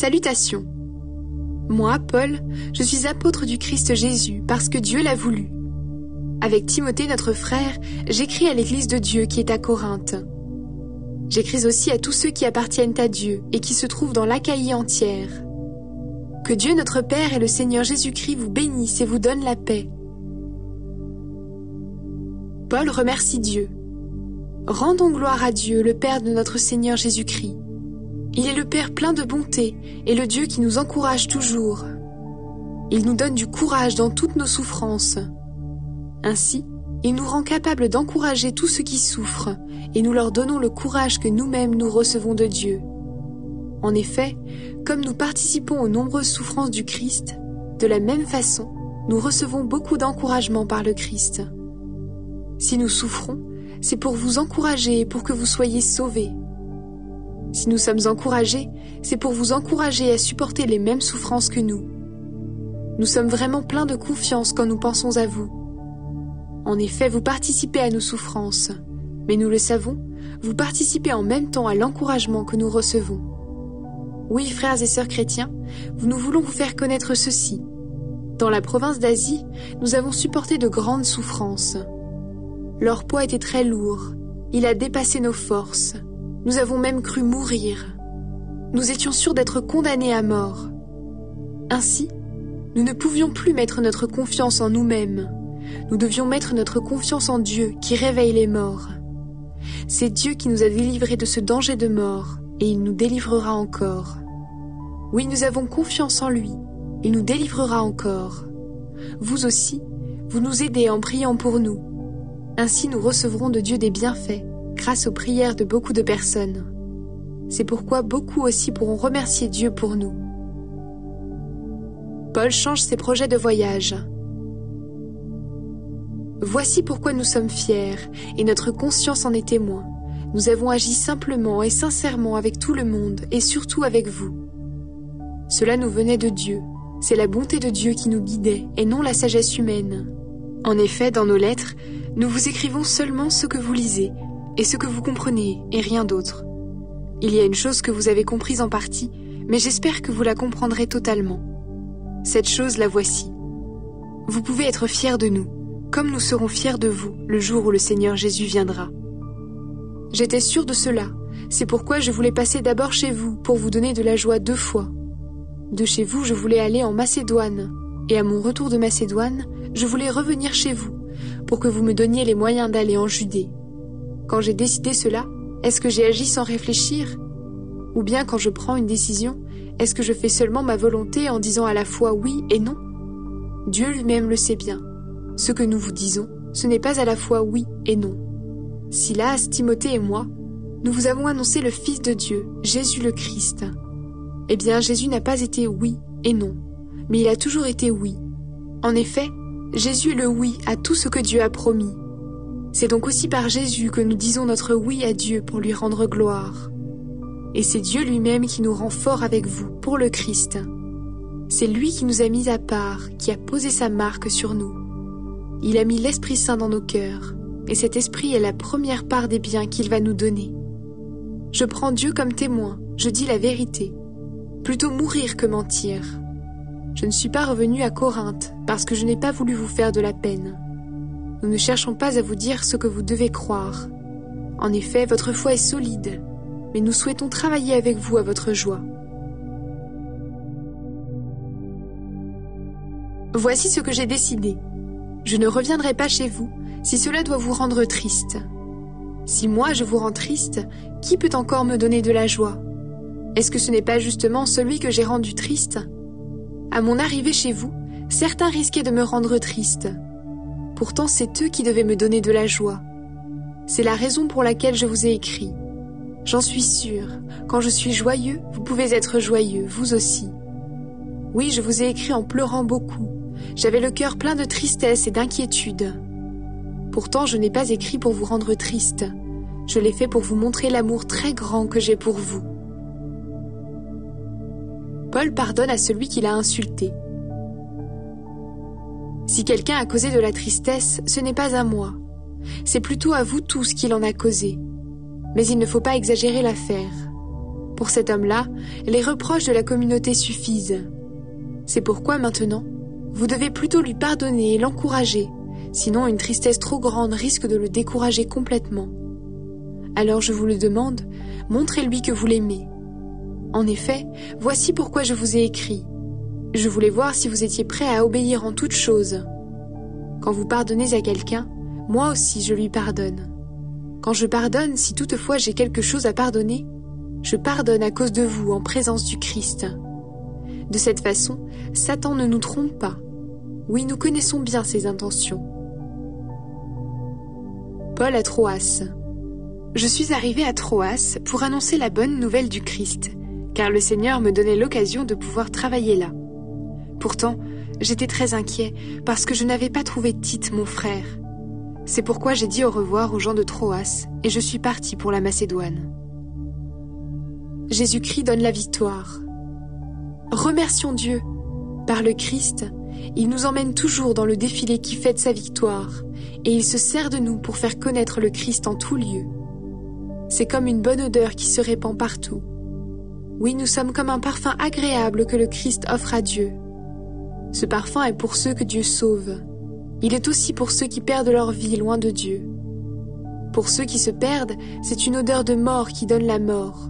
Salutations. Moi, Paul, je suis apôtre du Christ Jésus parce que Dieu l'a voulu. Avec Timothée, notre frère, j'écris à l'Église de Dieu qui est à Corinthe. J'écris aussi à tous ceux qui appartiennent à Dieu et qui se trouvent dans l'Achaïe entière. Que Dieu notre Père et le Seigneur Jésus-Christ vous bénissent et vous donnent la paix. Paul remercie Dieu. Rendons gloire à Dieu, le Père de notre Seigneur Jésus-Christ. Il est le Père plein de bonté et le Dieu qui nous encourage toujours. Il nous donne du courage dans toutes nos souffrances. Ainsi, il nous rend capables d'encourager tous ceux qui souffrent et nous leur donnons le courage que nous-mêmes nous recevons de Dieu. En effet, comme nous participons aux nombreuses souffrances du Christ, de la même façon, nous recevons beaucoup d'encouragement par le Christ. Si nous souffrons, c'est pour vous encourager et pour que vous soyez sauvés. Si nous sommes encouragés, c'est pour vous encourager à supporter les mêmes souffrances que nous. Nous sommes vraiment pleins de confiance quand nous pensons à vous. En effet, vous participez à nos souffrances, mais nous le savons, vous participez en même temps à l'encouragement que nous recevons. Oui, frères et sœurs chrétiens, nous voulons vous faire connaître ceci. Dans la province d'Asie, nous avons supporté de grandes souffrances. Leur poids était très lourd, il a dépassé nos forces. Nous avons même cru mourir. Nous étions sûrs d'être condamnés à mort. Ainsi, nous ne pouvions plus mettre notre confiance en nous-mêmes. Nous devions mettre notre confiance en Dieu qui réveille les morts. C'est Dieu qui nous a délivrés de ce danger de mort et il nous délivrera encore. Oui, nous avons confiance en lui. Il nous délivrera encore. Vous aussi, vous nous aidez en priant pour nous. Ainsi, nous recevrons de Dieu des bienfaits grâce aux prières de beaucoup de personnes. C'est pourquoi beaucoup aussi pourront remercier Dieu pour nous. Paul change ses projets de voyage. Voici pourquoi nous sommes fiers, et notre conscience en est témoin. Nous avons agi simplement et sincèrement avec tout le monde, et surtout avec vous. Cela nous venait de Dieu. C'est la bonté de Dieu qui nous guidait, et non la sagesse humaine. En effet, dans nos lettres, nous vous écrivons seulement ce que vous lisez, et ce que vous comprenez, et rien d'autre. Il y a une chose que vous avez comprise en partie, mais j'espère que vous la comprendrez totalement. Cette chose, la voici. Vous pouvez être fiers de nous, comme nous serons fiers de vous le jour où le Seigneur Jésus viendra. J'étais sûre de cela, c'est pourquoi je voulais passer d'abord chez vous pour vous donner de la joie 2 fois. De chez vous, je voulais aller en Macédoine, et à mon retour de Macédoine, je voulais revenir chez vous, pour que vous me donniez les moyens d'aller en Judée. Quand j'ai décidé cela, est-ce que j'ai agi sans réfléchir? Ou bien quand je prends une décision, est-ce que je fais seulement ma volonté en disant à la fois oui et non? Dieu lui-même le sait bien. Ce que nous vous disons, ce n'est pas à la fois oui et non. Silas, Timothée et moi, nous vous avons annoncé le Fils de Dieu, Jésus le Christ. Eh bien, Jésus n'a pas été oui et non, mais il a toujours été oui. En effet, Jésus est le oui à tout ce que Dieu a promis. C'est donc aussi par Jésus que nous disons notre oui à Dieu pour lui rendre gloire. Et c'est Dieu lui-même qui nous rend forts avec vous pour le Christ. C'est lui qui nous a mis à part, qui a posé sa marque sur nous. Il a mis l'Esprit Saint dans nos cœurs, et cet Esprit est la première part des biens qu'il va nous donner. Je prends Dieu comme témoin, je dis la vérité. Plutôt mourir que mentir. Je ne suis pas revenu à Corinthe parce que je n'ai pas voulu vous faire de la peine. Nous ne cherchons pas à vous dire ce que vous devez croire. En effet, votre foi est solide, mais nous souhaitons travailler avec vous à votre joie. Voici ce que j'ai décidé. Je ne reviendrai pas chez vous si cela doit vous rendre triste. Si moi je vous rends triste, qui peut encore me donner de la joie? Est-ce que ce n'est pas justement celui que j'ai rendu triste? À mon arrivée chez vous, certains risquaient de me rendre triste. Pourtant, c'est eux qui devaient me donner de la joie. C'est la raison pour laquelle je vous ai écrit. J'en suis sûre, quand je suis joyeux, vous pouvez être joyeux, vous aussi. Oui, je vous ai écrit en pleurant beaucoup. J'avais le cœur plein de tristesse et d'inquiétude. Pourtant, je n'ai pas écrit pour vous rendre triste. Je l'ai fait pour vous montrer l'amour très grand que j'ai pour vous. Paul pardonne à celui qui l'a insulté. Si quelqu'un a causé de la tristesse, ce n'est pas à moi. C'est plutôt à vous tous qu'il en a causé. Mais il ne faut pas exagérer l'affaire. Pour cet homme-là, les reproches de la communauté suffisent. C'est pourquoi maintenant, vous devez plutôt lui pardonner et l'encourager, sinon une tristesse trop grande risque de le décourager complètement. Alors je vous le demande, montrez-lui que vous l'aimez. En effet, voici pourquoi je vous ai écrit. Je voulais voir si vous étiez prêt à obéir en toutes choses. Quand vous pardonnez à quelqu'un, moi aussi je lui pardonne. Quand je pardonne, si toutefois j'ai quelque chose à pardonner, je pardonne à cause de vous en présence du Christ. De cette façon, Satan ne nous trompe pas. Oui, nous connaissons bien ses intentions. Paul à Troas. Je suis arrivé à Troas pour annoncer la bonne nouvelle du Christ, car le Seigneur me donnait l'occasion de pouvoir travailler là. Pourtant, j'étais très inquiet parce que je n'avais pas trouvé Tite, mon frère. C'est pourquoi j'ai dit au revoir aux gens de Troas et je suis parti pour la Macédoine. Jésus-Christ donne la victoire. Remercions Dieu. Par le Christ, il nous emmène toujours dans le défilé qui fête sa victoire et il se sert de nous pour faire connaître le Christ en tout lieu. C'est comme une bonne odeur qui se répand partout. Oui, nous sommes comme un parfum agréable que le Christ offre à Dieu. Ce parfum est pour ceux que Dieu sauve. Il est aussi pour ceux qui perdent leur vie loin de Dieu. Pour ceux qui se perdent, c'est une odeur de mort qui donne la mort.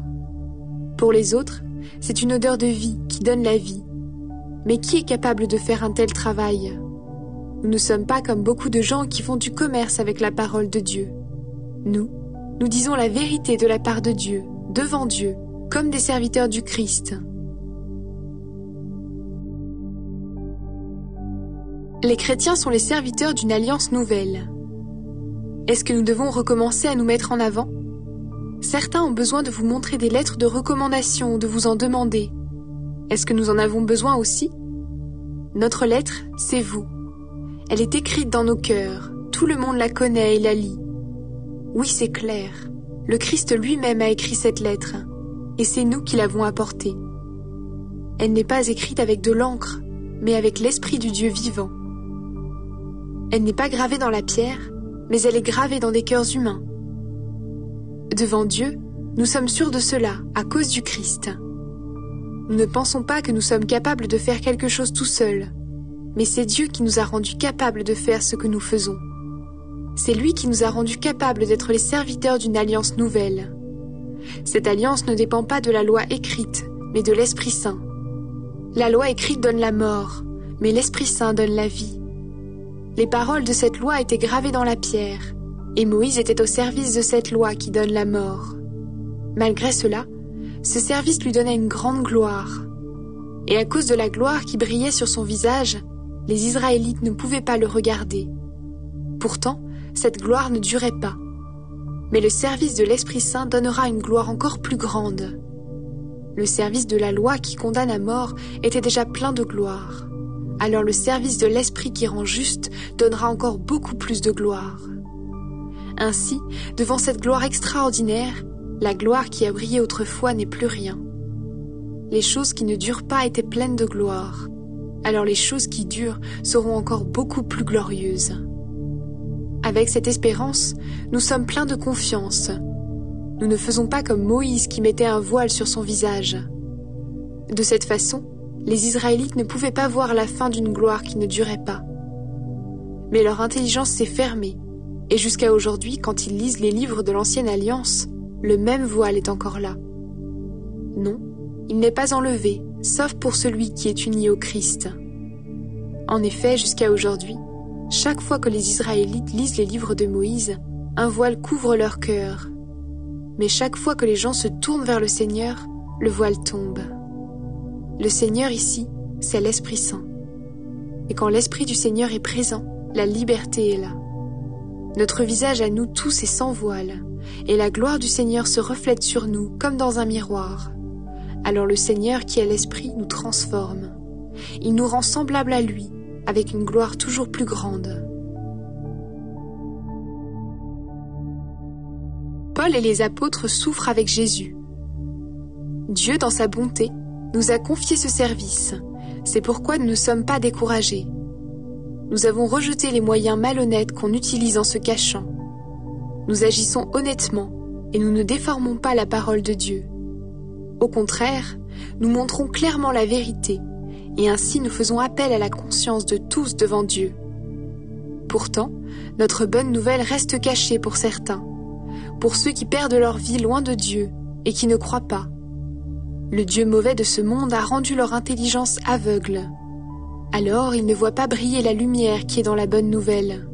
Pour les autres, c'est une odeur de vie qui donne la vie. Mais qui est capable de faire un tel travail? Nous ne sommes pas comme beaucoup de gens qui font du commerce avec la parole de Dieu. Nous disons la vérité de la part de Dieu, devant Dieu, comme des serviteurs du Christ. Les chrétiens sont les serviteurs d'une alliance nouvelle. Est-ce que nous devons recommencer à nous mettre en avant? Certains ont besoin de vous montrer des lettres de recommandation ou de vous en demander. Est-ce que nous en avons besoin aussi? Notre lettre, c'est vous. Elle est écrite dans nos cœurs. Tout le monde la connaît et la lit. Oui, c'est clair. Le Christ lui-même a écrit cette lettre, et c'est nous qui l'avons apportée. Elle n'est pas écrite avec de l'encre, mais avec l'Esprit du Dieu vivant. Elle n'est pas gravée dans la pierre, mais elle est gravée dans des cœurs humains. Devant Dieu, nous sommes sûrs de cela à cause du Christ. Nous ne pensons pas que nous sommes capables de faire quelque chose tout seuls, mais c'est Dieu qui nous a rendus capables de faire ce que nous faisons. C'est lui qui nous a rendus capables d'être les serviteurs d'une alliance nouvelle. Cette alliance ne dépend pas de la loi écrite, mais de l'Esprit Saint. La loi écrite donne la mort, mais l'Esprit Saint donne la vie. Les paroles de cette loi étaient gravées dans la pierre, et Moïse était au service de cette loi qui donne la mort. Malgré cela, ce service lui donnait une grande gloire. Et à cause de la gloire qui brillait sur son visage, les Israélites ne pouvaient pas le regarder. Pourtant, cette gloire ne durait pas. Mais le service de l'Esprit Saint donnera une gloire encore plus grande. Le service de la loi qui condamne à mort était déjà plein de gloire. Alors le service de l'Esprit qui rend juste donnera encore beaucoup plus de gloire. Ainsi, devant cette gloire extraordinaire, la gloire qui a brillé autrefois n'est plus rien. Les choses qui ne durent pas étaient pleines de gloire. Alors les choses qui durent seront encore beaucoup plus glorieuses. Avec cette espérance, nous sommes pleins de confiance. Nous ne faisons pas comme Moïse qui mettait un voile sur son visage. De cette façon, les Israélites ne pouvaient pas voir la fin d'une gloire qui ne durait pas. Mais leur intelligence s'est fermée, et jusqu'à aujourd'hui, quand ils lisent les livres de l'Ancienne Alliance, le même voile est encore là. Non, il n'est pas enlevé, sauf pour celui qui est uni au Christ. En effet, jusqu'à aujourd'hui, chaque fois que les Israélites lisent les livres de Moïse, un voile couvre leur cœur. Mais chaque fois que les gens se tournent vers le Seigneur, le voile tombe. Le Seigneur ici, c'est l'Esprit Saint. Et quand l'Esprit du Seigneur est présent, la liberté est là. Notre visage à nous tous est sans voile, et la gloire du Seigneur se reflète sur nous comme dans un miroir. Alors le Seigneur qui est l'Esprit nous transforme. Il nous rend semblables à lui, avec une gloire toujours plus grande. Paul et les apôtres souffrent avec Jésus. Dieu, dans sa bonté, nous a confié ce service. C'est pourquoi nous ne sommes pas découragés. Nous avons rejeté les moyens malhonnêtes qu'on utilise en se cachant. Nous agissons honnêtement et nous ne déformons pas la parole de Dieu. Au contraire, nous montrons clairement la vérité, et ainsi nous faisons appel à la conscience de tous devant Dieu. Pourtant, notre bonne nouvelle reste cachée pour certains, pour ceux qui perdent leur vie loin de Dieu et qui ne croient pas. Le Dieu mauvais de ce monde a rendu leur intelligence aveugle. Alors ils ne voient pas briller la lumière qui est dans la bonne nouvelle.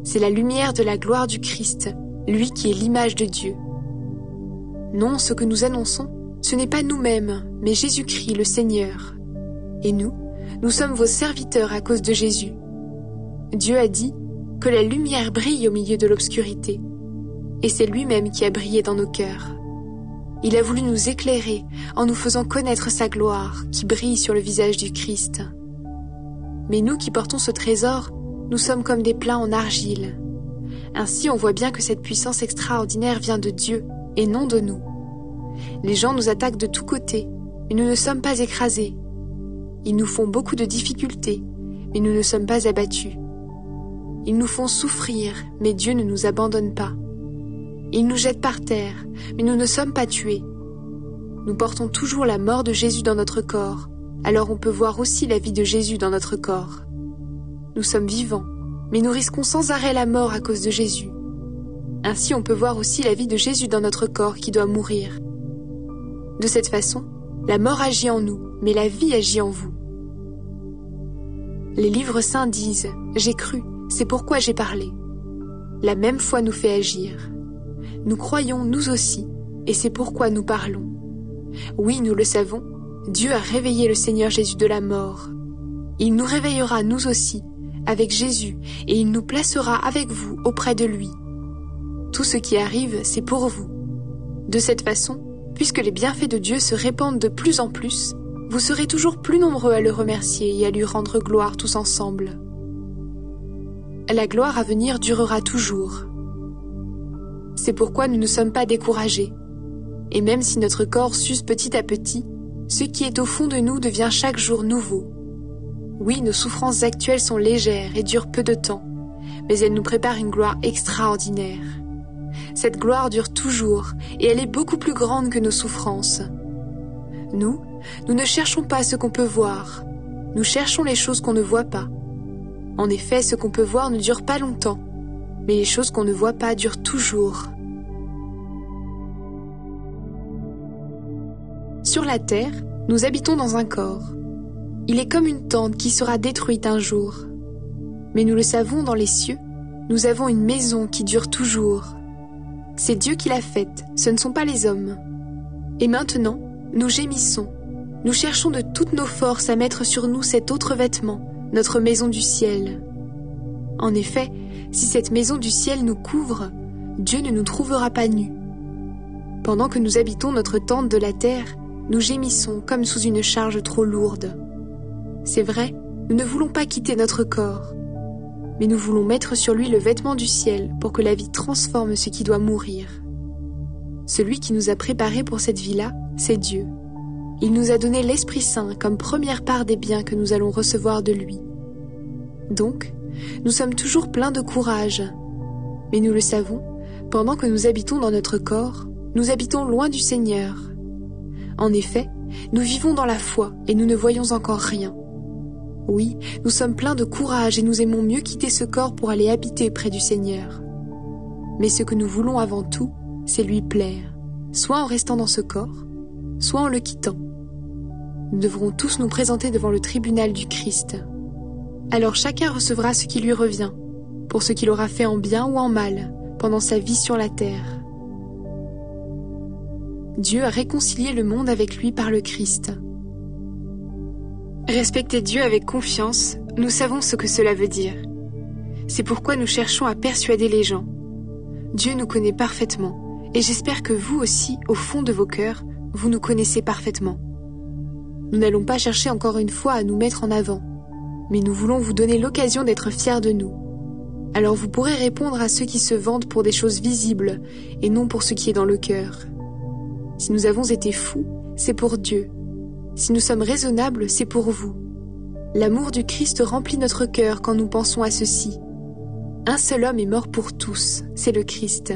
C'est la lumière de la gloire du Christ, lui qui est l'image de Dieu. Non, ce que nous annonçons, ce n'est pas nous-mêmes, mais Jésus-Christ le Seigneur. Et nous sommes vos serviteurs à cause de Jésus. Dieu a dit que la lumière brille au milieu de l'obscurité, et c'est lui-même qui a brillé dans nos cœurs. Il a voulu nous éclairer en nous faisant connaître sa gloire qui brille sur le visage du Christ. Mais nous qui portons ce trésor, nous sommes comme des plats en argile. Ainsi on voit bien que cette puissance extraordinaire vient de Dieu et non de nous. Les gens nous attaquent de tous côtés, mais nous ne sommes pas écrasés. Ils nous font beaucoup de difficultés, mais nous ne sommes pas abattus. Ils nous font souffrir, mais Dieu ne nous abandonne pas. Ils nous jettent par terre, mais nous ne sommes pas tués. Nous portons toujours la mort de Jésus dans notre corps, alors on peut voir aussi la vie de Jésus dans notre corps. Nous sommes vivants, mais nous risquons sans arrêt la mort à cause de Jésus. Ainsi on peut voir aussi la vie de Jésus dans notre corps qui doit mourir. De cette façon, la mort agit en nous, mais la vie agit en vous. Les livres saints disent « J'ai cru, c'est pourquoi j'ai parlé ». La même foi nous fait agir. Nous croyons nous aussi, et c'est pourquoi nous parlons. Oui, nous le savons, Dieu a réveillé le Seigneur Jésus de la mort. Il nous réveillera nous aussi, avec Jésus, et il nous placera avec vous auprès de lui. Tout ce qui arrive, c'est pour vous. De cette façon, puisque les bienfaits de Dieu se répandent de plus en plus, vous serez toujours plus nombreux à le remercier et à lui rendre gloire tous ensemble. La gloire à venir durera toujours. C'est pourquoi nous ne sommes pas découragés. Et même si notre corps s'use petit à petit, ce qui est au fond de nous devient chaque jour nouveau. Oui, nos souffrances actuelles sont légères et durent peu de temps, mais elles nous préparent une gloire extraordinaire. Cette gloire dure toujours et elle est beaucoup plus grande que nos souffrances. Nous ne cherchons pas ce qu'on peut voir, nous cherchons les choses qu'on ne voit pas. En effet, ce qu'on peut voir ne dure pas longtemps, mais les choses qu'on ne voit pas durent toujours. Sur la terre, nous habitons dans un corps. Il est comme une tente qui sera détruite un jour. Mais nous le savons, dans les cieux, nous avons une maison qui dure toujours. C'est Dieu qui l'a faite, ce ne sont pas les hommes. Et maintenant, nous gémissons. Nous cherchons de toutes nos forces à mettre sur nous cet autre vêtement, notre maison du ciel. En effet, si cette maison du ciel nous couvre, Dieu ne nous trouvera pas nus. Pendant que nous habitons notre tente de la terre, nous gémissons comme sous une charge trop lourde. C'est vrai, nous ne voulons pas quitter notre corps, mais nous voulons mettre sur lui le vêtement du ciel pour que la vie transforme ce qui doit mourir. Celui qui nous a préparés pour cette vie-là, c'est Dieu. Il nous a donné l'Esprit Saint comme première part des biens que nous allons recevoir de lui. Donc, nous sommes toujours pleins de courage. Mais nous le savons, pendant que nous habitons dans notre corps, nous habitons loin du Seigneur. En effet, nous vivons dans la foi et nous ne voyons encore rien. Oui, nous sommes pleins de courage et nous aimons mieux quitter ce corps pour aller habiter près du Seigneur. Mais ce que nous voulons avant tout, c'est lui plaire, soit en restant dans ce corps, soit en le quittant. Nous devrons tous nous présenter devant le tribunal du Christ. Alors chacun recevra ce qui lui revient, pour ce qu'il aura fait en bien ou en mal, pendant sa vie sur la terre. Dieu a réconcilié le monde avec lui par le Christ. Respecter Dieu avec confiance, nous savons ce que cela veut dire. C'est pourquoi nous cherchons à persuader les gens. Dieu nous connaît parfaitement, et j'espère que vous aussi, au fond de vos cœurs, vous nous connaissez parfaitement. Nous n'allons pas chercher encore une fois à nous mettre en avant, mais nous voulons vous donner l'occasion d'être fiers de nous. Alors vous pourrez répondre à ceux qui se vantent pour des choses visibles, et non pour ce qui est dans le cœur. Si nous avons été fous, c'est pour Dieu. Si nous sommes raisonnables, c'est pour vous. L'amour du Christ remplit notre cœur quand nous pensons à ceci. Un seul homme est mort pour tous, c'est le Christ.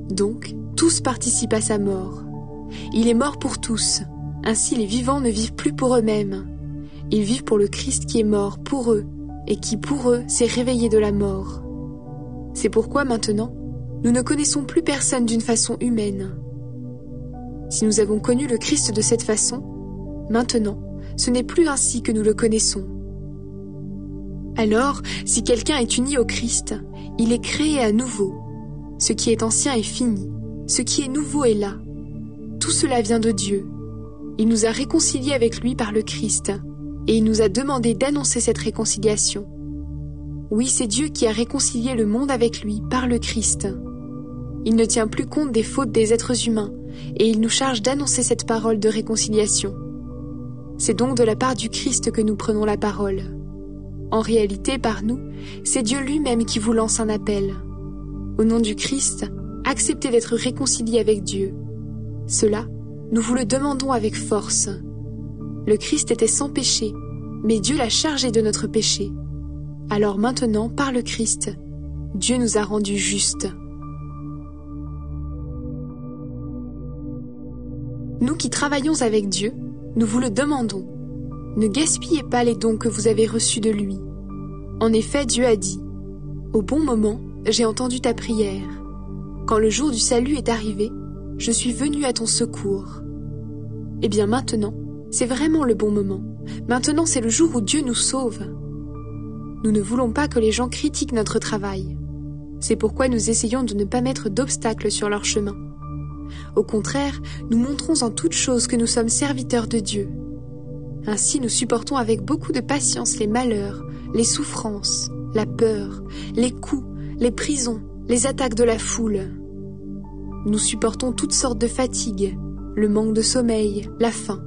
Donc, tous participent à sa mort. Il est mort pour tous. Ainsi les vivants ne vivent plus pour eux-mêmes. Ils vivent pour le Christ qui est mort pour eux et qui pour eux s'est réveillé de la mort. C'est pourquoi maintenant, nous ne connaissons plus personne d'une façon humaine. Si nous avons connu le Christ de cette façon, maintenant, ce n'est plus ainsi que nous le connaissons. Alors, si quelqu'un est uni au Christ, il est créé à nouveau. Ce qui est ancien est fini, ce qui est nouveau est là. Tout cela vient de Dieu. Il nous a réconciliés avec lui par le Christ, et il nous a demandé d'annoncer cette réconciliation. Oui, c'est Dieu qui a réconcilié le monde avec lui par le Christ. Il ne tient plus compte des fautes des êtres humains, et il nous charge d'annoncer cette parole de réconciliation. C'est donc de la part du Christ que nous prenons la parole. En réalité, par nous, c'est Dieu lui-même qui vous lance un appel. Au nom du Christ, acceptez d'être réconciliés avec Dieu. Cela, nous vous le demandons avec force. Le Christ était sans péché, mais Dieu l'a chargé de notre péché. Alors maintenant, par le Christ, Dieu nous a rendus justes. Nous qui travaillons avec Dieu, nous vous le demandons. Ne gaspillez pas les dons que vous avez reçus de lui. En effet, Dieu a dit « Au bon moment, j'ai entendu ta prière. Quand le jour du salut est arrivé, je suis venu à ton secours. » Eh bien maintenant, c'est vraiment le bon moment. Maintenant, c'est le jour où Dieu nous sauve. Nous ne voulons pas que les gens critiquent notre travail. C'est pourquoi nous essayons de ne pas mettre d'obstacles sur leur chemin. Au contraire, nous montrons en toute chose que nous sommes serviteurs de Dieu. Ainsi, nous supportons avec beaucoup de patience les malheurs, les souffrances, la peur, les coups, les prisons, les attaques de la foule. Nous supportons toutes sortes de fatigues, le manque de sommeil, la faim.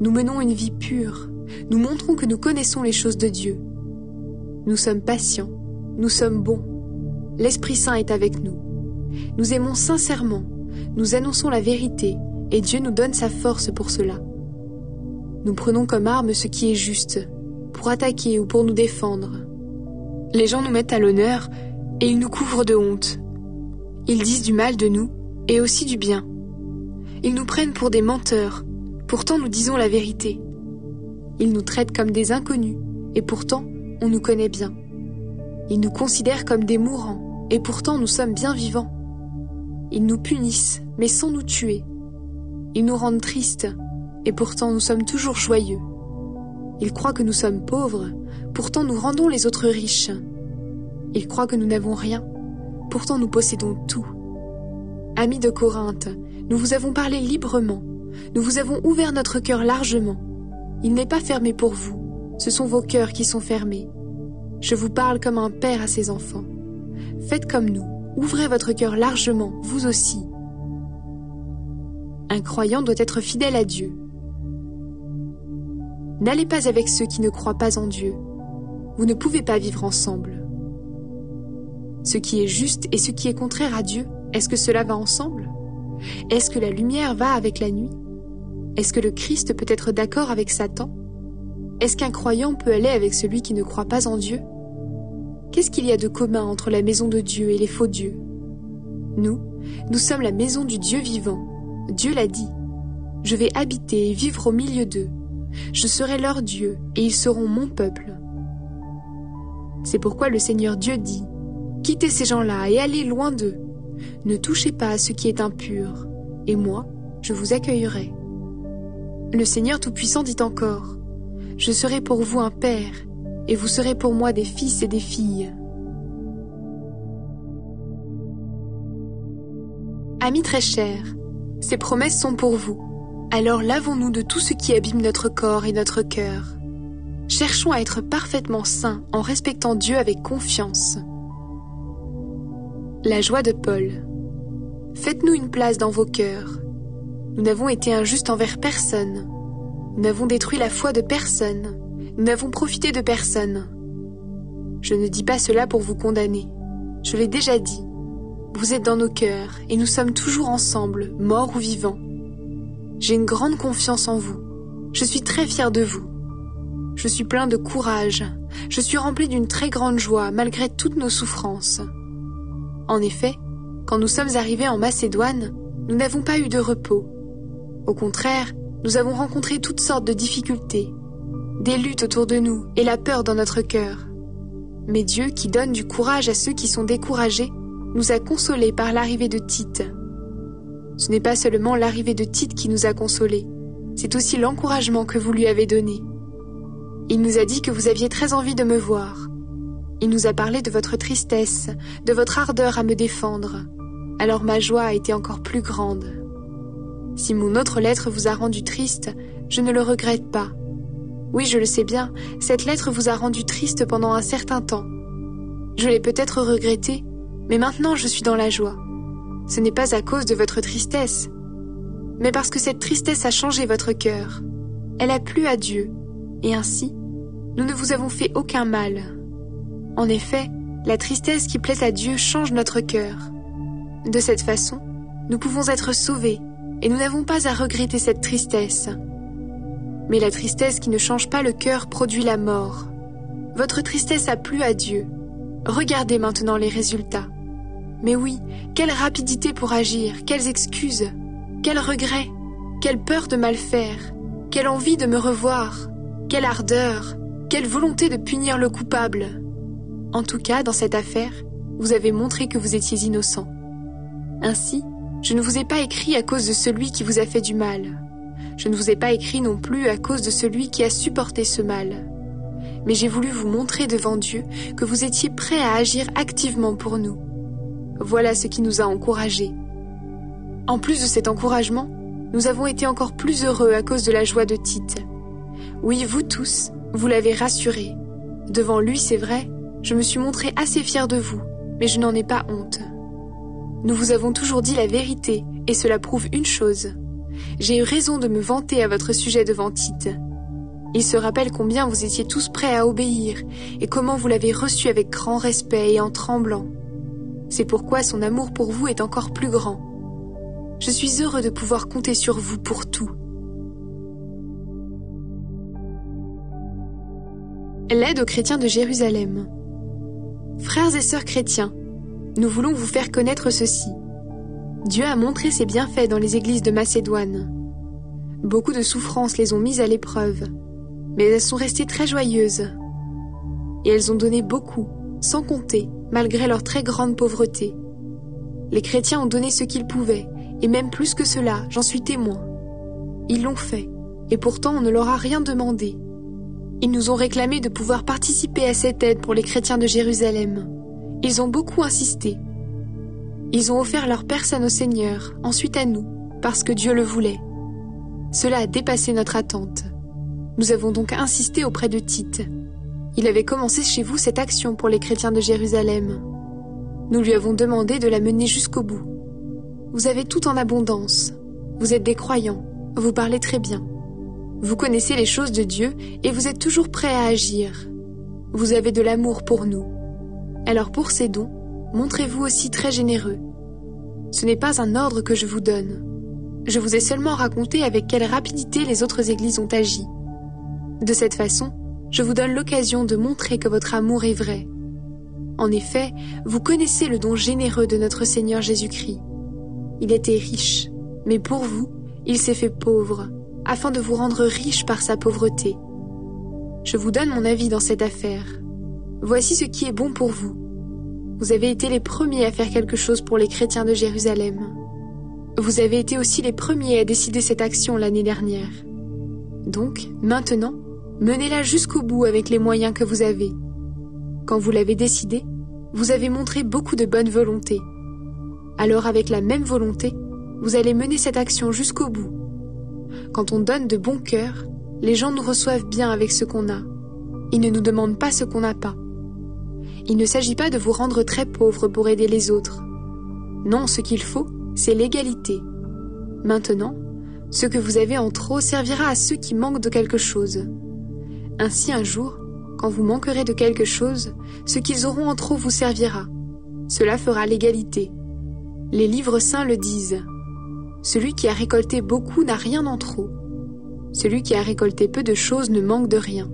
Nous menons une vie pure, nous montrons que nous connaissons les choses de Dieu. Nous sommes patients, nous sommes bons. L'Esprit Saint est avec nous. Nous aimons sincèrement, nous annonçons la vérité et Dieu nous donne sa force pour cela. Nous prenons comme arme ce qui est juste, pour attaquer ou pour nous défendre. Les gens nous mettent à l'honneur et ils nous couvrent de honte. Ils disent du mal de nous et aussi du bien. Ils nous prennent pour des menteurs, pourtant nous disons la vérité. Ils nous traitent comme des inconnus et pourtant on nous connaît bien. Ils nous considèrent comme des mourants et pourtant nous sommes bien vivants. Ils nous punissent mais sans nous tuer. Ils nous rendent tristes et pourtant nous sommes toujours joyeux. Ils croient que nous sommes pauvres, pourtant nous rendons les autres riches. Ils croient que nous n'avons rien, pourtant nous possédons tout. Amis de Corinthe, nous vous avons parlé librement, nous vous avons ouvert notre cœur largement. Il n'est pas fermé pour vous, ce sont vos cœurs qui sont fermés. Je vous parle comme un père à ses enfants. Faites comme nous, ouvrez votre cœur largement, vous aussi. Un croyant doit être fidèle à Dieu. N'allez pas avec ceux qui ne croient pas en Dieu. Vous ne pouvez pas vivre ensemble. Ce qui est juste et ce qui est contraire à Dieu, est-ce que cela va ensemble? Est-ce que la lumière va avec la nuit? Est-ce que le Christ peut être d'accord avec Satan? Est-ce qu'un croyant peut aller avec celui qui ne croit pas en Dieu? Qu'est-ce qu'il y a de commun entre la maison de Dieu et les faux dieux? Nous sommes la maison du Dieu vivant. Dieu l'a dit. Je vais habiter et vivre au milieu d'eux. Je serai leur Dieu et ils seront mon peuple. C'est pourquoi le Seigneur Dieu dit « Quittez ces gens-là et allez loin d'eux. Ne touchez pas à ce qui est impur, et moi, je vous accueillerai. » Le Seigneur Tout-Puissant dit encore « Je serai pour vous un père, et vous serez pour moi des fils et des filles. » Amis très chers, ces promesses sont pour vous. Alors lavons-nous de tout ce qui abîme notre corps et notre cœur. Cherchons à être parfaitement saints en respectant Dieu avec confiance. La joie de Paul. Faites-nous une place dans vos cœurs. Nous n'avons été injustes envers personne. Nous n'avons détruit la foi de personne. Nous n'avons profité de personne. Je ne dis pas cela pour vous condamner. Je l'ai déjà dit. Vous êtes dans nos cœurs et nous sommes toujours ensemble, morts ou vivants. J'ai une grande confiance en vous. Je suis très fier de vous. Je suis plein de courage. Je suis rempli d'une très grande joie malgré toutes nos souffrances. En effet, quand nous sommes arrivés en Macédoine, nous n'avons pas eu de repos. Au contraire, nous avons rencontré toutes sortes de difficultés, des luttes autour de nous et la peur dans notre cœur. Mais Dieu, qui donne du courage à ceux qui sont découragés, nous a consolés par l'arrivée de Tite. Ce n'est pas seulement l'arrivée de Tite qui nous a consolés, c'est aussi l'encouragement que vous lui avez donné. Il nous a dit que vous aviez très envie de me voir. Il nous a parlé de votre tristesse, de votre ardeur à me défendre. Alors ma joie a été encore plus grande. Si mon autre lettre vous a rendu triste, je ne le regrette pas. Oui, je le sais bien, cette lettre vous a rendu triste pendant un certain temps. Je l'ai peut-être regretté, mais maintenant je suis dans la joie. Ce n'est pas à cause de votre tristesse, mais parce que cette tristesse a changé votre cœur. Elle a plu à Dieu, et ainsi, nous ne vous avons fait aucun mal. En effet, la tristesse qui plaît à Dieu change notre cœur. De cette façon, nous pouvons être sauvés, et nous n'avons pas à regretter cette tristesse. Mais la tristesse qui ne change pas le cœur produit la mort. Votre tristesse a plu à Dieu. Regardez maintenant les résultats. Mais oui, quelle rapidité pour agir, quelles excuses, quels regrets, quelle peur de mal faire, quelle envie de me revoir, quelle ardeur, quelle volonté de punir le coupable. En tout cas, dans cette affaire, vous avez montré que vous étiez innocent. Ainsi, je ne vous ai pas écrit à cause de celui qui vous a fait du mal. Je ne vous ai pas écrit non plus à cause de celui qui a supporté ce mal. Mais j'ai voulu vous montrer devant Dieu que vous étiez prêts à agir activement pour nous. Voilà ce qui nous a encouragés. En plus de cet encouragement, nous avons été encore plus heureux à cause de la joie de Tite. Oui, vous tous, vous l'avez rassuré. Devant lui, c'est vrai, je me suis montré assez fier de vous, mais je n'en ai pas honte. Nous vous avons toujours dit la vérité, et cela prouve une chose. J'ai eu raison de me vanter à votre sujet devant Tite. Il se rappelle combien vous étiez tous prêts à obéir, et comment vous l'avez reçu avec grand respect et en tremblant. C'est pourquoi son amour pour vous est encore plus grand. Je suis heureux de pouvoir compter sur vous pour tout. L'aide aux chrétiens de Jérusalem. Frères et sœurs chrétiens, nous voulons vous faire connaître ceci. Dieu a montré ses bienfaits dans les églises de Macédoine. Beaucoup de souffrances les ont mises à l'épreuve, mais elles sont restées très joyeuses. Et elles ont donné beaucoup, sans compter, malgré leur très grande pauvreté. Les chrétiens ont donné ce qu'ils pouvaient, et même plus que cela, j'en suis témoin. Ils l'ont fait, et pourtant on ne leur a rien demandé. Ils nous ont réclamé de pouvoir participer à cette aide pour les chrétiens de Jérusalem. Ils ont beaucoup insisté. Ils ont offert leur personne au Seigneur, ensuite à nous, parce que Dieu le voulait. Cela a dépassé notre attente. Nous avons donc insisté auprès de Tite. Il avait commencé chez vous cette action pour les chrétiens de Jérusalem. Nous lui avons demandé de la mener jusqu'au bout. Vous avez tout en abondance. Vous êtes des croyants. Vous parlez très bien. Vous connaissez les choses de Dieu et vous êtes toujours prêts à agir. Vous avez de l'amour pour nous. Alors pour ces dons, montrez-vous aussi très généreux. Ce n'est pas un ordre que je vous donne. Je vous ai seulement raconté avec quelle rapidité les autres églises ont agi. De cette façon, je vous donne l'occasion de montrer que votre amour est vrai. En effet, vous connaissez le don généreux de notre Seigneur Jésus-Christ. Il était riche, mais pour vous, il s'est fait pauvre, afin de vous rendre riche par sa pauvreté. Je vous donne mon avis dans cette affaire. Voici ce qui est bon pour vous. Vous avez été les premiers à faire quelque chose pour les chrétiens de Jérusalem. Vous avez été aussi les premiers à décider cette action l'année dernière. Donc, maintenant, menez-la jusqu'au bout avec les moyens que vous avez. Quand vous l'avez décidé, vous avez montré beaucoup de bonne volonté. Alors avec la même volonté, vous allez mener cette action jusqu'au bout. Quand on donne de bon cœur, les gens nous reçoivent bien avec ce qu'on a. Ils ne nous demandent pas ce qu'on n'a pas. Il ne s'agit pas de vous rendre très pauvre pour aider les autres. Non, ce qu'il faut, c'est l'égalité. Maintenant, ce que vous avez en trop servira à ceux qui manquent de quelque chose. Ainsi un jour, quand vous manquerez de quelque chose, ce qu'ils auront en trop vous servira. Cela fera l'égalité. Les livres saints le disent. Celui qui a récolté beaucoup n'a rien en trop. Celui qui a récolté peu de choses ne manque de rien.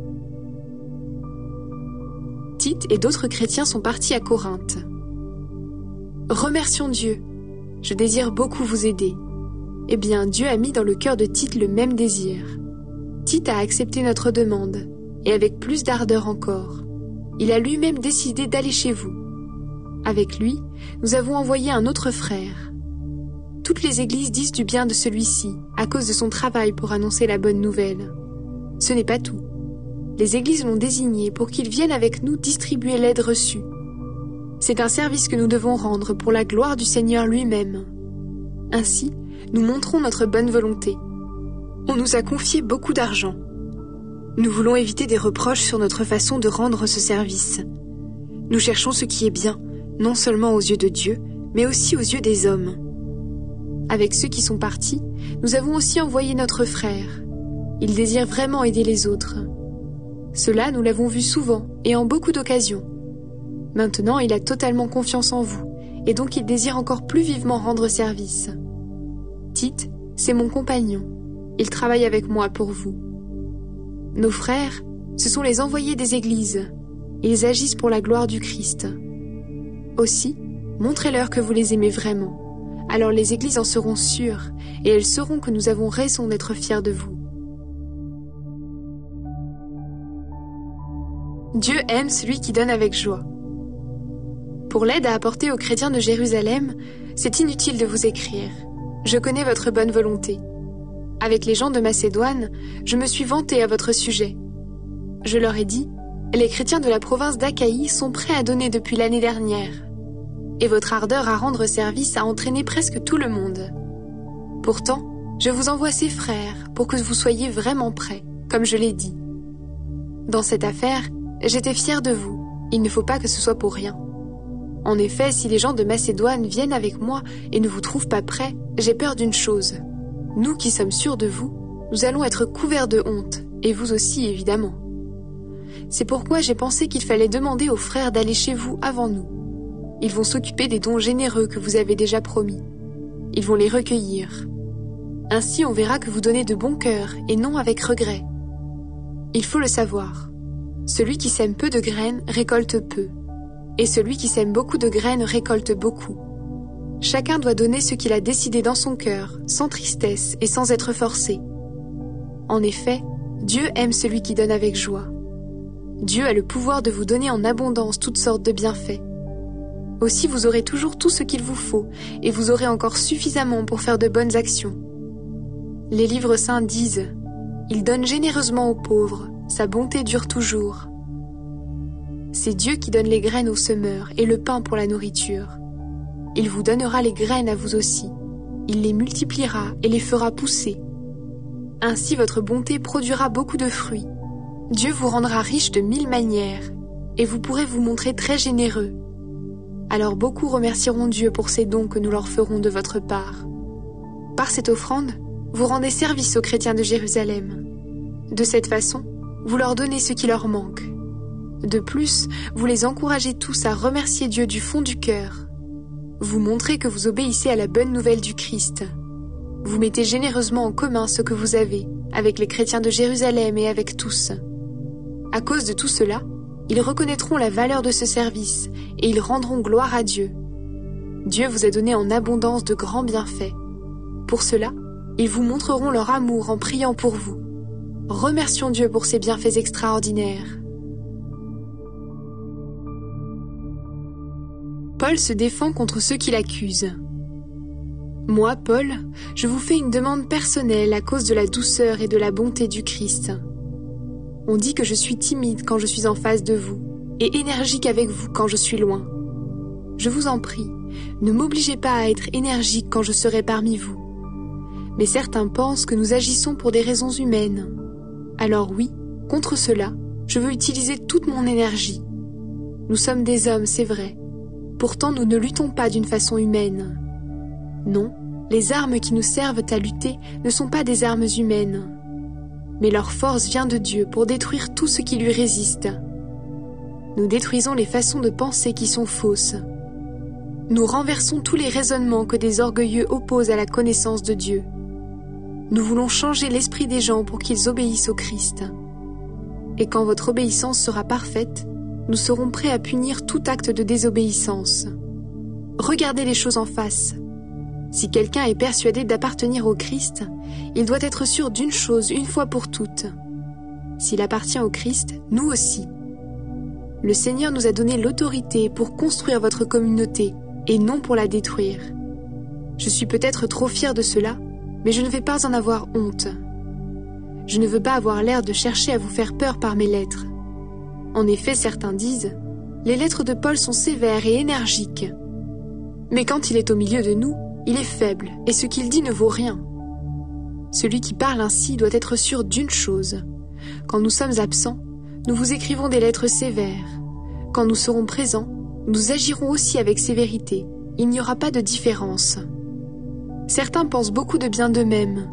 Tite et d'autres chrétiens sont partis à Corinthe. Remercions Dieu. je désire beaucoup vous aider. Eh bien, Dieu a mis dans le cœur de Tite le même désir. Tite a accepté notre demande, et avec plus d'ardeur encore. Il a lui-même décidé d'aller chez vous. Avec lui, nous avons envoyé un autre frère. Toutes les églises disent du bien de celui-ci, à cause de son travail pour annoncer la bonne nouvelle. Ce n'est pas tout. Les églises l'ont désigné pour qu'il vienne avec nous distribuer l'aide reçue. C'est un service que nous devons rendre pour la gloire du Seigneur lui-même. Ainsi, nous montrons notre bonne volonté. On nous a confié beaucoup d'argent. Nous voulons éviter des reproches sur notre façon de rendre ce service. Nous cherchons ce qui est bien, non seulement aux yeux de Dieu, mais aussi aux yeux des hommes. Avec ceux qui sont partis, nous avons aussi envoyé notre frère. Il désire vraiment aider les autres. Cela, nous l'avons vu souvent et en beaucoup d'occasions. Maintenant, il a totalement confiance en vous, et donc il désire encore plus vivement rendre service. Tite, c'est mon compagnon. Il travaille avec moi pour vous. Nos frères, ce sont les envoyés des églises. Ils agissent pour la gloire du Christ. Aussi, montrez-leur que vous les aimez vraiment. Alors les églises en seront sûres, et elles sauront que nous avons raison d'être fiers de vous. Dieu aime celui qui donne avec joie. Pour l'aide à apporter aux chrétiens de Jérusalem, c'est inutile de vous écrire. Je connais votre bonne volonté. Avec les gens de Macédoine, je me suis vantée à votre sujet. Je leur ai dit, les chrétiens de la province d'Achaïe sont prêts à donner depuis l'année dernière. Et votre ardeur à rendre service a entraîné presque tout le monde. Pourtant, je vous envoie ces frères pour que vous soyez vraiment prêts, comme je l'ai dit. Dans cette affaire, j'étais fière de vous. Il ne faut pas que ce soit pour rien. En effet, si les gens de Macédoine viennent avec moi et ne vous trouvent pas prêts, j'ai peur d'une chose. Nous qui sommes sûrs de vous, nous allons être couverts de honte, et vous aussi évidemment. C'est pourquoi j'ai pensé qu'il fallait demander aux frères d'aller chez vous avant nous. Ils vont s'occuper des dons généreux que vous avez déjà promis. Ils vont les recueillir. Ainsi on verra que vous donnez de bon cœur et non avec regret. Il faut le savoir. Celui qui sème peu de graines récolte peu. Et celui qui sème beaucoup de graines récolte beaucoup. Chacun doit donner ce qu'il a décidé dans son cœur, sans tristesse et sans être forcé. En effet, Dieu aime celui qui donne avec joie. Dieu a le pouvoir de vous donner en abondance toutes sortes de bienfaits. Aussi vous aurez toujours tout ce qu'il vous faut, et vous aurez encore suffisamment pour faire de bonnes actions. Les livres saints disent « Il donne généreusement aux pauvres, sa bonté dure toujours ». C'est Dieu qui donne les graines aux semeurs et le pain pour la nourriture. Il vous donnera les graines à vous aussi. Il les multipliera et les fera pousser. Ainsi votre bonté produira beaucoup de fruits. Dieu vous rendra riche de 1000 manières, et vous pourrez vous montrer très généreux. Alors beaucoup remercieront Dieu pour ces dons que nous leur ferons de votre part. Par cette offrande, vous rendez service aux chrétiens de Jérusalem. De cette façon, vous leur donnez ce qui leur manque. De plus, vous les encouragez tous à remercier Dieu du fond du cœur. Vous montrez que vous obéissez à la bonne nouvelle du Christ. Vous mettez généreusement en commun ce que vous avez, avec les chrétiens de Jérusalem et avec tous. À cause de tout cela, ils reconnaîtront la valeur de ce service et ils rendront gloire à Dieu. Dieu vous a donné en abondance de grands bienfaits. Pour cela, ils vous montreront leur amour en priant pour vous. Remercions Dieu pour ses bienfaits extraordinaires. Paul se défend contre ceux qui l'accusent. Moi, Paul, je vous fais une demande personnelle à cause de la douceur et de la bonté du Christ. On dit que je suis timide quand je suis en face de vous, et énergique avec vous quand je suis loin. Je vous en prie, ne m'obligez pas à être énergique quand je serai parmi vous. Mais certains pensent que nous agissons pour des raisons humaines. Alors oui, contre cela, je veux utiliser toute mon énergie. Nous sommes des hommes, c'est vrai. Pourtant, nous ne luttons pas d'une façon humaine. Non, les armes qui nous servent à lutter ne sont pas des armes humaines. Mais leur force vient de Dieu pour détruire tout ce qui lui résiste. Nous détruisons les façons de penser qui sont fausses. Nous renversons tous les raisonnements que des orgueilleux opposent à la connaissance de Dieu. Nous voulons changer l'esprit des gens pour qu'ils obéissent au Christ. Et quand votre obéissance sera parfaite, nous serons prêts à punir tout acte de désobéissance. Regardez les choses en face. Si quelqu'un est persuadé d'appartenir au Christ, il doit être sûr d'une chose une fois pour toutes. S'il appartient au Christ, nous aussi. Le Seigneur nous a donné l'autorité pour construire votre communauté et non pour la détruire. Je suis peut-être trop fier de cela, mais je ne vais pas en avoir honte. Je ne veux pas avoir l'air de chercher à vous faire peur par mes lettres. En effet, certains disent « Les lettres de Paul sont sévères et énergiques. » Mais quand il est au milieu de nous, il est faible et ce qu'il dit ne vaut rien. Celui qui parle ainsi doit être sûr d'une chose. Quand nous sommes absents, nous vous écrivons des lettres sévères. Quand nous serons présents, nous agirons aussi avec sévérité. Il n'y aura pas de différence. Certains pensent beaucoup de bien d'eux-mêmes.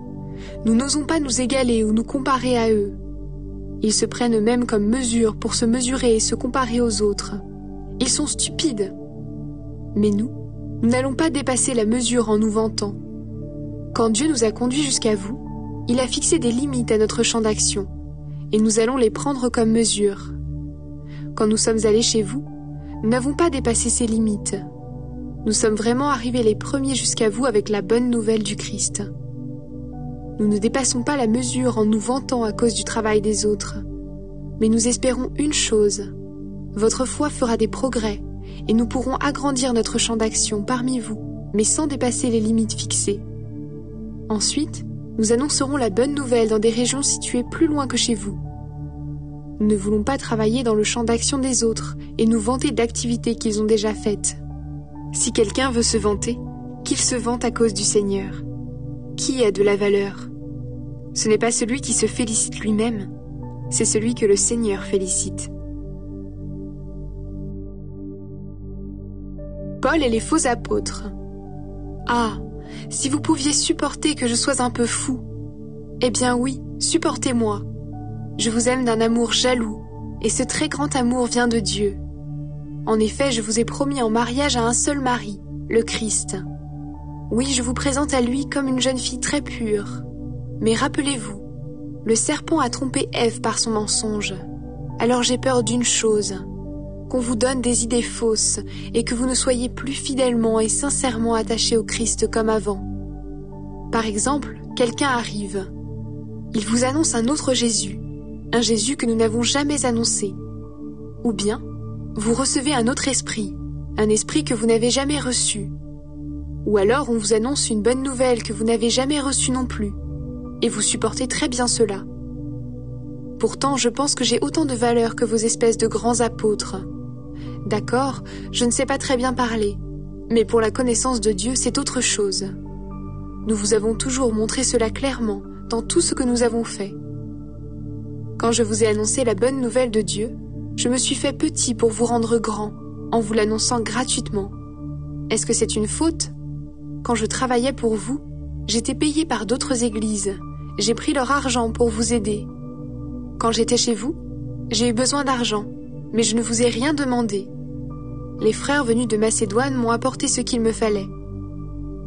Nous n'osons pas nous égaler ou nous comparer à eux. Ils se prennent eux-mêmes comme mesure pour se mesurer et se comparer aux autres. Ils sont stupides. Mais nous n'allons pas dépasser la mesure en nous vantant. Quand Dieu nous a conduits jusqu'à vous, il a fixé des limites à notre champ d'action, et nous allons les prendre comme mesure. Quand nous sommes allés chez vous, nous n'avons pas dépassé ces limites. Nous sommes vraiment arrivés les premiers jusqu'à vous avec la bonne nouvelle du Christ. Nous ne dépassons pas la mesure en nous vantant à cause du travail des autres. Mais nous espérons une chose. Votre foi fera des progrès et nous pourrons agrandir notre champ d'action parmi vous, mais sans dépasser les limites fixées. Ensuite, nous annoncerons la bonne nouvelle dans des régions situées plus loin que chez vous. Nous ne voulons pas travailler dans le champ d'action des autres et nous vanter d'activités qu'ils ont déjà faites. Si quelqu'un veut se vanter, qu'il se vante à cause du Seigneur. Qui a de la valeur? Ce n'est pas celui qui se félicite lui-même, c'est celui que le Seigneur félicite. Paul et les faux apôtres. Ah, si vous pouviez supporter que je sois un peu fou. Eh bien oui, supportez-moi. Je vous aime d'un amour jaloux, et ce très grand amour vient de Dieu. En effet, je vous ai promis en mariage à un seul mari, le Christ. Oui, je vous présente à lui comme une jeune fille très pure. Mais rappelez-vous, le serpent a trompé Ève par son mensonge. Alors j'ai peur d'une chose, qu'on vous donne des idées fausses et que vous ne soyez plus fidèlement et sincèrement attachés au Christ comme avant. Par exemple, quelqu'un arrive. Il vous annonce un autre Jésus, un Jésus que nous n'avons jamais annoncé. Ou bien, vous recevez un autre esprit, un esprit que vous n'avez jamais reçu. Ou alors on vous annonce une bonne nouvelle que vous n'avez jamais reçue non plus, et vous supportez très bien cela. Pourtant, je pense que j'ai autant de valeur que vos espèces de grands apôtres. D'accord, je ne sais pas très bien parler, mais pour la connaissance de Dieu, c'est autre chose. Nous vous avons toujours montré cela clairement dans tout ce que nous avons fait. Quand je vous ai annoncé la bonne nouvelle de Dieu, je me suis fait petit pour vous rendre grand, en vous l'annonçant gratuitement. Est-ce que c'est une faute? Quand je travaillais pour vous, j'étais payé par d'autres églises. J'ai pris leur argent pour vous aider. Quand j'étais chez vous, j'ai eu besoin d'argent, mais je ne vous ai rien demandé. Les frères venus de Macédoine m'ont apporté ce qu'il me fallait.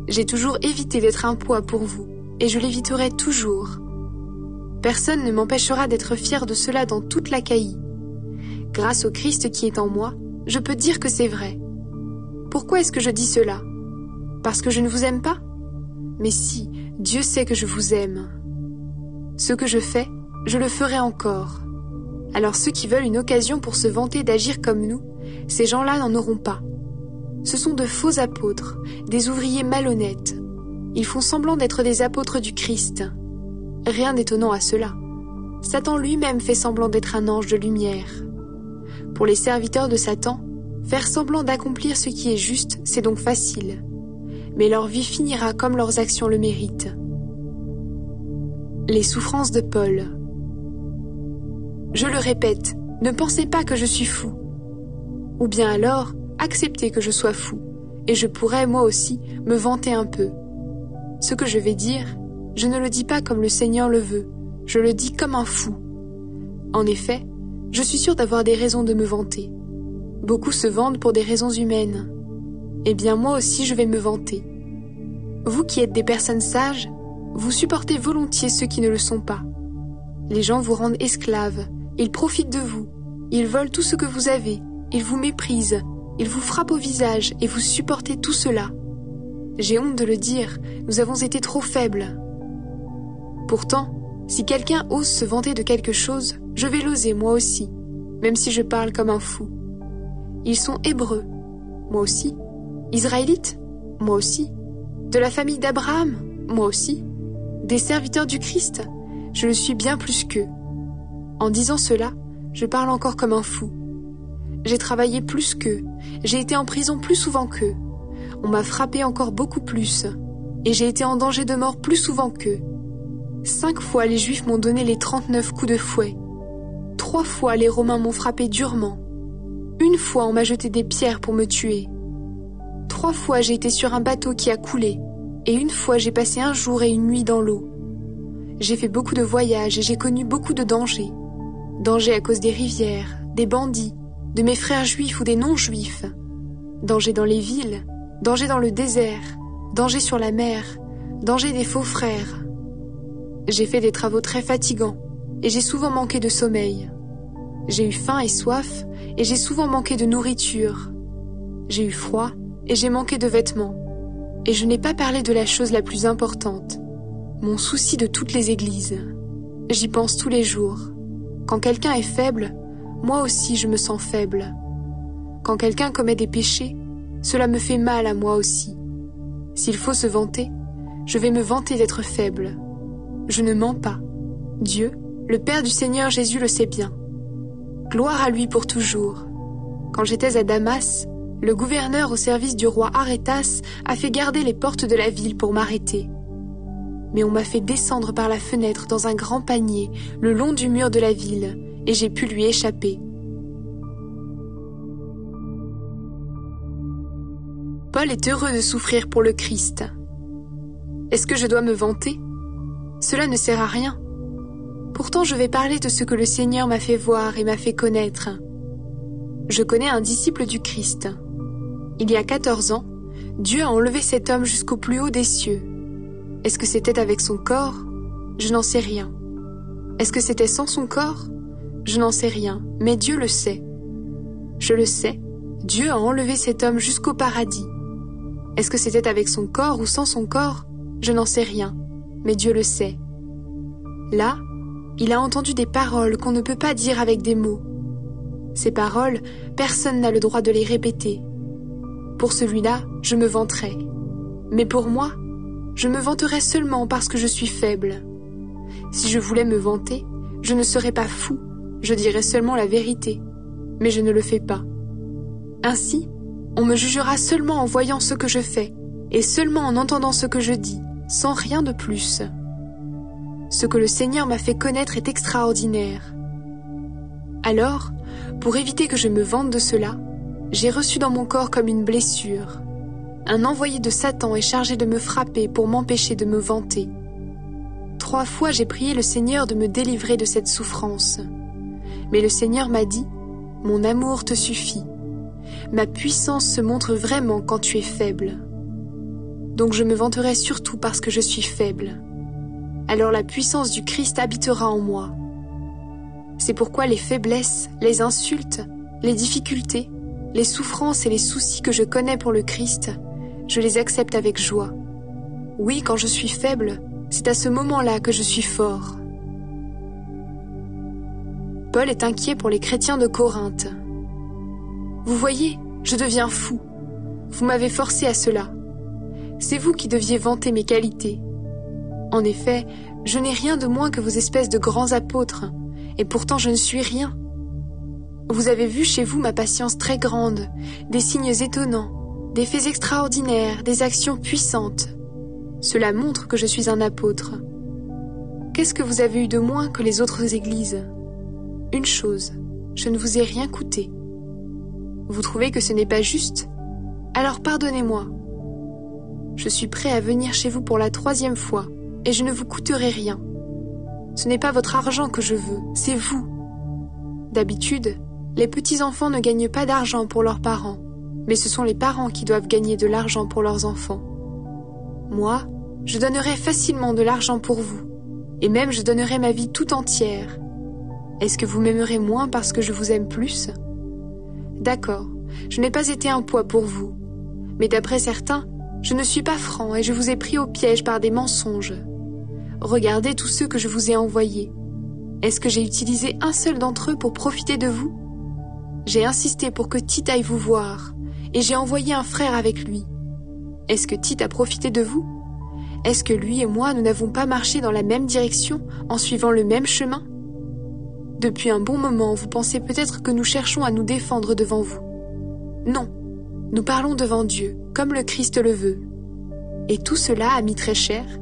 J'ai toujours évité d'être un poids pour vous, et je l'éviterai toujours. Personne ne m'empêchera d'être fier de cela dans toute l'Achaïe. Grâce au Christ qui est en moi, je peux dire que c'est vrai. Pourquoi est-ce que je dis cela? Parce que je ne vous aime pas? Mais si, Dieu sait que je vous aime. Ce que je fais, je le ferai encore. Alors ceux qui veulent une occasion pour se vanter d'agir comme nous, ces gens-là n'en auront pas. Ce sont de faux apôtres, des ouvriers malhonnêtes. Ils font semblant d'être des apôtres du Christ. Rien d'étonnant à cela. Satan lui-même fait semblant d'être un ange de lumière. Pour les serviteurs de Satan, faire semblant d'accomplir ce qui est juste, c'est donc facile. Mais leur vie finira comme leurs actions le méritent. Les souffrances de Paul. Je le répète, ne pensez pas que je suis fou. Ou bien alors, acceptez que je sois fou, et je pourrais, moi aussi, me vanter un peu. Ce que je vais dire, je ne le dis pas comme le Seigneur le veut, je le dis comme un fou. En effet, je suis sûr d'avoir des raisons de me vanter. Beaucoup se vantent pour des raisons humaines. Eh bien moi aussi je vais me vanter. Vous qui êtes des personnes sages, vous supportez volontiers ceux qui ne le sont pas. Les gens vous rendent esclaves, ils profitent de vous, ils volent tout ce que vous avez, ils vous méprisent, ils vous frappent au visage et vous supportez tout cela. J'ai honte de le dire, nous avons été trop faibles. Pourtant, si quelqu'un ose se vanter de quelque chose, je vais l'oser moi aussi, même si je parle comme un fou. Ils sont hébreux, moi aussi. Israélites, moi aussi. De la famille d'Abraham, moi aussi. Des serviteurs du Christ, je le suis bien plus qu'eux. En disant cela, je parle encore comme un fou. J'ai travaillé plus qu'eux, j'ai été en prison plus souvent qu'eux. On m'a frappé encore beaucoup plus, et j'ai été en danger de mort plus souvent qu'eux. 5 fois les Juifs m'ont donné les 39 coups de fouet. 3 fois les Romains m'ont frappé durement. 1 fois on m'a jeté des pierres pour me tuer. 3 fois j'ai été sur un bateau qui a coulé, et 1 fois j'ai passé un jour et une nuit dans l'eau. J'ai fait beaucoup de voyages et j'ai connu beaucoup de dangers. Danger à cause des rivières, des bandits, de mes frères juifs ou des non-juifs. Danger dans les villes, danger dans le désert, danger sur la mer, danger des faux frères. J'ai fait des travaux très fatigants et j'ai souvent manqué de sommeil. J'ai eu faim et soif et j'ai souvent manqué de nourriture. J'ai eu froid et j'ai manqué de vêtements. Et je n'ai pas parlé de la chose la plus importante, mon souci de toutes les églises. J'y pense tous les jours. Quand quelqu'un est faible, moi aussi je me sens faible. Quand quelqu'un commet des péchés, cela me fait mal à moi aussi. S'il faut se vanter, je vais me vanter d'être faible. Je ne mens pas. Dieu, le Père du Seigneur Jésus le sait bien. Gloire à lui pour toujours. Quand j'étais à Damas, le gouverneur au service du roi Arétas a fait garder les portes de la ville pour m'arrêter. Mais on m'a fait descendre par la fenêtre dans un grand panier le long du mur de la ville et j'ai pu lui échapper. Paul est heureux de souffrir pour le Christ. Est-ce que je dois me vanter ? Cela ne sert à rien. Pourtant, je vais parler de ce que le Seigneur m'a fait voir et m'a fait connaître. Je connais un disciple du Christ. Il y a 14 ans, Dieu a enlevé cet homme jusqu'au plus haut des cieux. Est-ce que c'était avec son corps ? Je n'en sais rien. Est-ce que c'était sans son corps ? Je n'en sais rien, mais Dieu le sait. Je le sais, Dieu a enlevé cet homme jusqu'au paradis. Est-ce que c'était avec son corps ou sans son corps ? Je n'en sais rien, mais Dieu le sait. Là, il a entendu des paroles qu'on ne peut pas dire avec des mots. Ces paroles, personne n'a le droit de les répéter. Pour celui-là, je me vanterai. Mais pour moi, je me vanterai seulement parce que je suis faible. Si je voulais me vanter, je ne serais pas fou, je dirais seulement la vérité. Mais je ne le fais pas. Ainsi, on me jugera seulement en voyant ce que je fais, et seulement en entendant ce que je dis, sans rien de plus. Ce que le Seigneur m'a fait connaître est extraordinaire. Alors, pour éviter que je me vante de cela, j'ai reçu dans mon corps comme une blessure. Un envoyé de Satan est chargé de me frapper pour m'empêcher de me vanter. 3 fois j'ai prié le Seigneur de me délivrer de cette souffrance. Mais le Seigneur m'a dit, « Mon amour te suffit. Ma puissance se montre vraiment quand tu es faible. » Donc je me vanterai surtout parce que je suis faible. Alors la puissance du Christ habitera en moi. C'est pourquoi les faiblesses, les insultes, les difficultés, les souffrances et les soucis que je connais pour le Christ, je les accepte avec joie. Oui, quand je suis faible, c'est à ce moment-là que je suis fort. Paul est inquiet pour les chrétiens de Corinthe. Vous voyez, je deviens fou. Vous m'avez forcé à cela. C'est vous qui deviez vanter mes qualités. En effet, je n'ai rien de moins que vos espèces de grands apôtres, et pourtant je ne suis rien. Vous avez vu chez vous ma patience très grande, des signes étonnants, des faits extraordinaires, des actions puissantes. Cela montre que je suis un apôtre. Qu'est-ce que vous avez eu de moins que les autres églises ? Une chose, je ne vous ai rien coûté. Vous trouvez que ce n'est pas juste ? Alors pardonnez-moi. Je suis prêt à venir chez vous pour la 3e fois, et je ne vous coûterai rien. Ce n'est pas votre argent que je veux, c'est vous. D'habitude, les petits-enfants ne gagnent pas d'argent pour leurs parents, mais ce sont les parents qui doivent gagner de l'argent pour leurs enfants. Moi, je donnerai facilement de l'argent pour vous, et même je donnerai ma vie tout entière. Est-ce que vous m'aimerez moins parce que je vous aime plus ? D'accord, je n'ai pas été un poids pour vous, mais d'après certains, Je ne suis pas franc et je vous ai pris au piège par des mensonges. Regardez tous ceux que je vous ai envoyés. Est-ce que j'ai utilisé un seul d'entre eux pour profiter de vous? J'ai insisté pour que Tite aille vous voir, et j'ai envoyé un frère avec lui. Est-ce que Tite a profité de vous? Est-ce que lui et moi, nous n'avons pas marché dans la même direction, en suivant le même chemin? Depuis un bon moment, vous pensez peut-être que nous cherchons à nous défendre devant vous. Non, nous parlons devant Dieu, comme le Christ le veut. Et tout cela, amis très chers,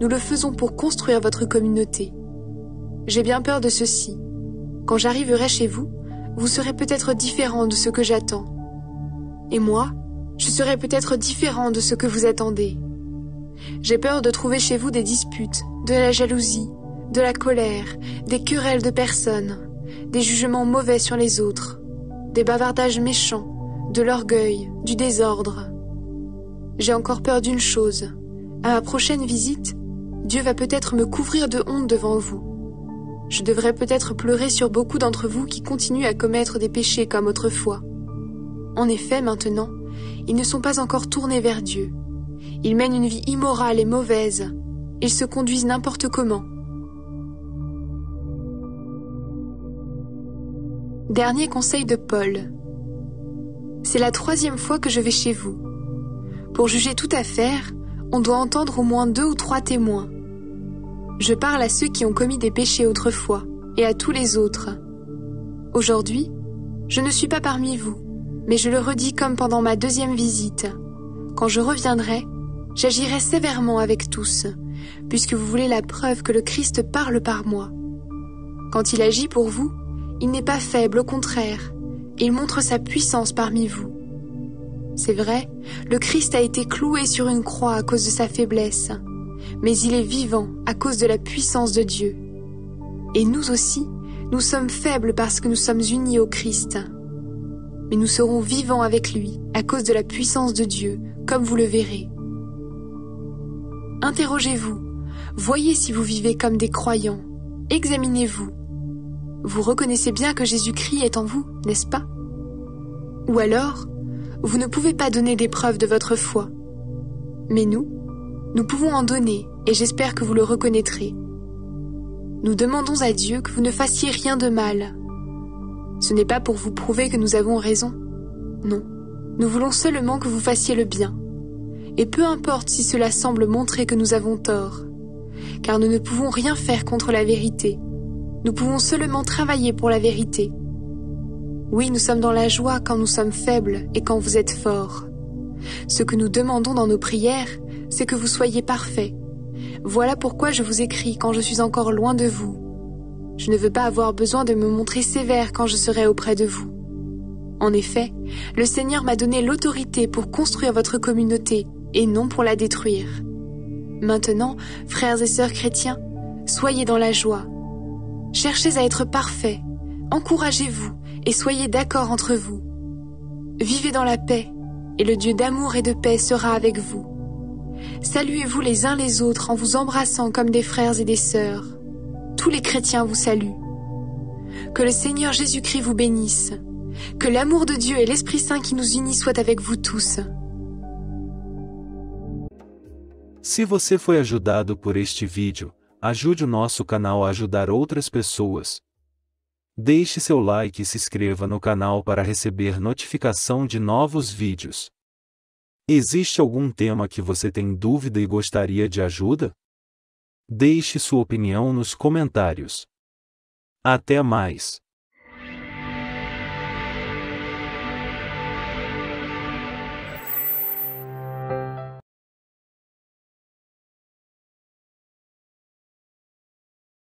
nous le faisons pour construire votre communauté. J'ai bien peur de ceci. Quand j'arriverai chez vous, vous serez peut-être différent de ce que j'attends. Et moi, je serai peut-être différent de ce que vous attendez. J'ai peur de trouver chez vous des disputes, de la jalousie, de la colère, des querelles de personnes, des jugements mauvais sur les autres, des bavardages méchants, de l'orgueil, du désordre. J'ai encore peur d'une chose. À ma prochaine visite, Dieu va peut-être me couvrir de honte devant vous. Je devrais peut-être pleurer sur beaucoup d'entre vous qui continuent à commettre des péchés comme autrefois. En effet, maintenant, ils ne sont pas encore tournés vers Dieu. Ils mènent une vie immorale et mauvaise. Ils se conduisent n'importe comment. Dernier conseil de Paul. C'est la 3e fois que je vais chez vous. Pour juger toute affaire, on doit entendre au moins 2 ou 3 témoins. Je parle à ceux qui ont commis des péchés autrefois, et à tous les autres. Aujourd'hui, je ne suis pas parmi vous, mais je le redis comme pendant ma 2e visite. Quand je reviendrai, j'agirai sévèrement avec tous, puisque vous voulez la preuve que le Christ parle par moi. Quand il agit pour vous, il n'est pas faible, au contraire, il montre sa puissance parmi vous. C'est vrai, le Christ a été cloué sur une croix à cause de sa faiblesse, mais il est vivant à cause de la puissance de Dieu. Et nous aussi, nous sommes faibles parce que nous sommes unis au Christ. Mais nous serons vivants avec lui à cause de la puissance de Dieu, comme vous le verrez. Interrogez-vous, voyez si vous vivez comme des croyants, examinez-vous. Vous reconnaissez bien que Jésus-Christ est en vous, n'est-ce pas? Ou alors, vous ne pouvez pas donner des preuves de votre foi. Mais nous pouvons en donner, et j'espère que vous le reconnaîtrez. Nous demandons à Dieu que vous ne fassiez rien de mal. Ce n'est pas pour vous prouver que nous avons raison. Non, nous voulons seulement que vous fassiez le bien. Et peu importe si cela semble montrer que nous avons tort, car nous ne pouvons rien faire contre la vérité. Nous pouvons seulement travailler pour la vérité. Oui, nous sommes dans la joie quand nous sommes faibles et quand vous êtes forts. Ce que nous demandons dans nos prières, c'est que vous soyez parfaits. Voilà pourquoi je vous écris quand je suis encore loin de vous. Je ne veux pas avoir besoin de me montrer sévère quand je serai auprès de vous. En effet, le Seigneur m'a donné l'autorité pour construire votre communauté et non pour la détruire. Maintenant, frères et sœurs chrétiens, soyez dans la joie. Cherchez à être parfaits, encouragez-vous et soyez d'accord entre vous. Vivez dans la paix, et le Dieu d'amour et de paix sera avec vous. Saluez-vous les uns les autres en vous embrassant comme des frères et des sœurs. Tous les chrétiens vous saluent. Que le Seigneur Jésus-Christ vous bénisse. Que l'amour de Dieu et l'Esprit Saint qui nous unit soient avec vous tous. Se você foi ajudado por este vídeo, ajude o nosso canal a ajudar outras pessoas. Deixe seu like e se inscreva no canal para receber notificação de novos vídeos. Existe algum tema que você tem dúvida e gostaria de ajuda? Deixe sua opinião nos comentários. Até mais!